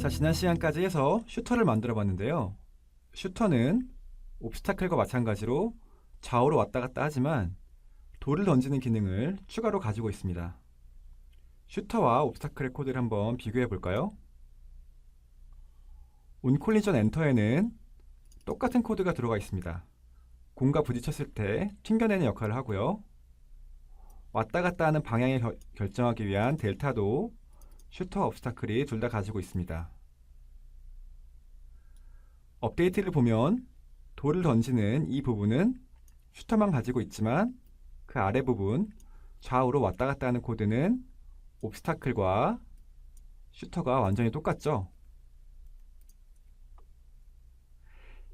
자, 지난 시간까지 해서 슈터를 만들어 봤는데요. 슈터는 옵스타클과 마찬가지로 좌우로 왔다 갔다 하지만 돌을 던지는 기능을 추가로 가지고 있습니다. 슈터와 옵스타클의 코드를 한번 비교해 볼까요? 온콜리전 엔터에는 똑같은 코드가 들어가 있습니다. 공과 부딪혔을 때 튕겨내는 역할을 하고요. 왔다 갔다 하는 방향을 결정하기 위한 델타도 슈터와 옵스타클이 둘 다 가지고 있습니다. 업데이트를 보면 돌을 던지는 이 부분은 슈터만 가지고 있지만 그 아래 부분 좌우로 왔다 갔다 하는 코드는 옵스타클과 슈터가 완전히 똑같죠.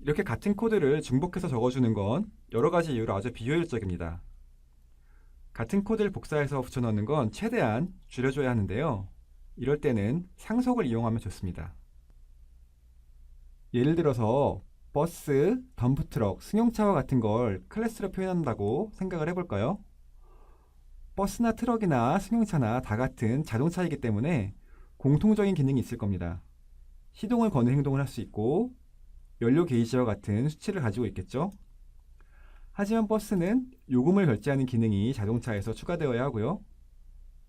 이렇게 같은 코드를 중복해서 적어주는 건 여러 가지 이유로 아주 비효율적입니다. 같은 코드를 복사해서 붙여넣는 건 최대한 줄여줘야 하는데요. 이럴 때는 상속을 이용하면 좋습니다. 예를 들어서 버스, 덤프트럭, 승용차와 같은 걸 클래스로 표현한다고 생각을 해볼까요? 버스나 트럭이나 승용차나 다 같은 자동차이기 때문에 공통적인 기능이 있을 겁니다. 시동을 거는 행동을 할 수 있고 연료 게이지와 같은 수치를 가지고 있겠죠. 하지만 버스는 요금을 결제하는 기능이 자동차에서 추가되어야 하고요.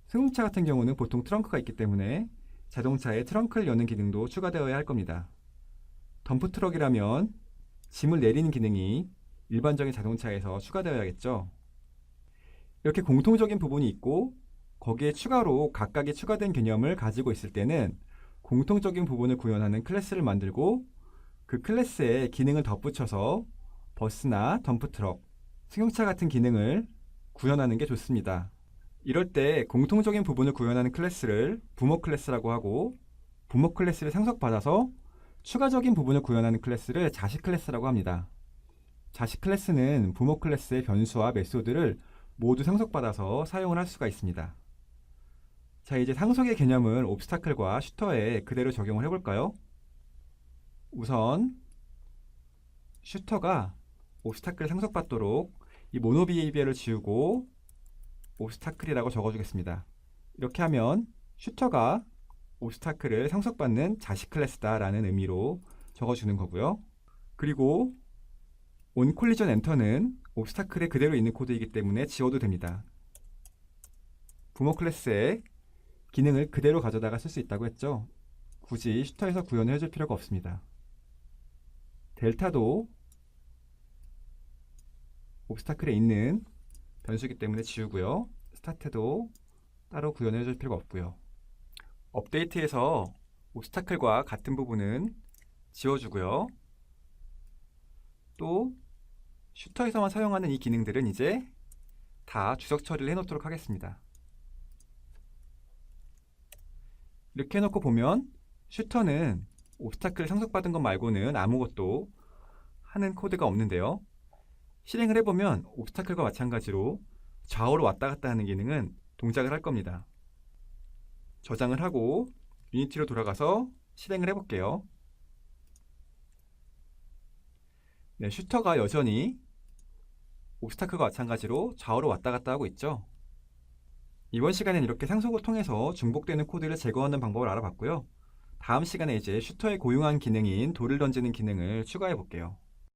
승용차 같은 경우는 보통 트렁크가 있기 때문에 자동차에 트렁크를 여는 기능도 추가되어야 할 겁니다. 덤프트럭이라면 짐을 내리는 기능이 일반적인 자동차에서 추가되어야겠죠. 이렇게 공통적인 부분이 있고 거기에 추가로 각각의 추가된 개념을 가지고 있을 때는 공통적인 부분을 구현하는 클래스를 만들고 그 클래스에 기능을 덧붙여서 버스나 덤프트럭, 승용차 같은 기능을 구현하는 게 좋습니다. 이럴 때 공통적인 부분을 구현하는 클래스를 부모 클래스라고 하고 부모 클래스를 상속받아서 추가적인 부분을 구현하는 클래스를 자식 클래스라고 합니다. 자식 클래스는 부모 클래스의 변수와 메소드를 모두 상속받아서 사용을 할 수가 있습니다. 자, 이제 상속의 개념을 옵스타클과 슈터에 그대로 적용을 해볼까요? 우선 슈터가 옵스타클을 상속받도록 이 모노 비헤이비어를 지우고 옵스타클이라고 적어주겠습니다. 이렇게 하면 슈터가 옵스타클을 상속받는 자식 클래스다 라는 의미로 적어주는 거고요. 그리고 온콜리전 엔터는 옵스타클에 그대로 있는 코드이기 때문에 지워도 됩니다. 부모 클래스의 기능을 그대로 가져다가 쓸 수 있다고 했죠. 굳이 슈터에서 구현을 해줄 필요가 없습니다. 델타도 옵스타클에 있는 변수이기 때문에 지우고요. 스타트도 따로 구현을 해줄 필요가 없고요. 업데이트에서 옵스타클과 같은 부분은 지워주고요. 또 슈터에서만 사용하는 이 기능들은 이제 다 주석 처리를 해놓도록 하겠습니다. 이렇게 해놓고 보면 슈터는 옵스타클 상속받은 것 말고는 아무것도 하는 코드가 없는데요. 실행을 해보면 옵스타클과 마찬가지로 좌우로 왔다 갔다 하는 기능은 동작을 할 겁니다. 저장을 하고 유니티로 돌아가서 실행을 해볼게요. 네, 슈터가 여전히 옵스타클과 마찬가지로 좌우로 왔다 갔다 하고 있죠. 이번 시간에는 이렇게 상속을 통해서 중복되는 코드를 제거하는 방법을 알아봤고요. 다음 시간에 이제 슈터의 고유한 기능인 돌을 던지는 기능을 추가해 볼게요.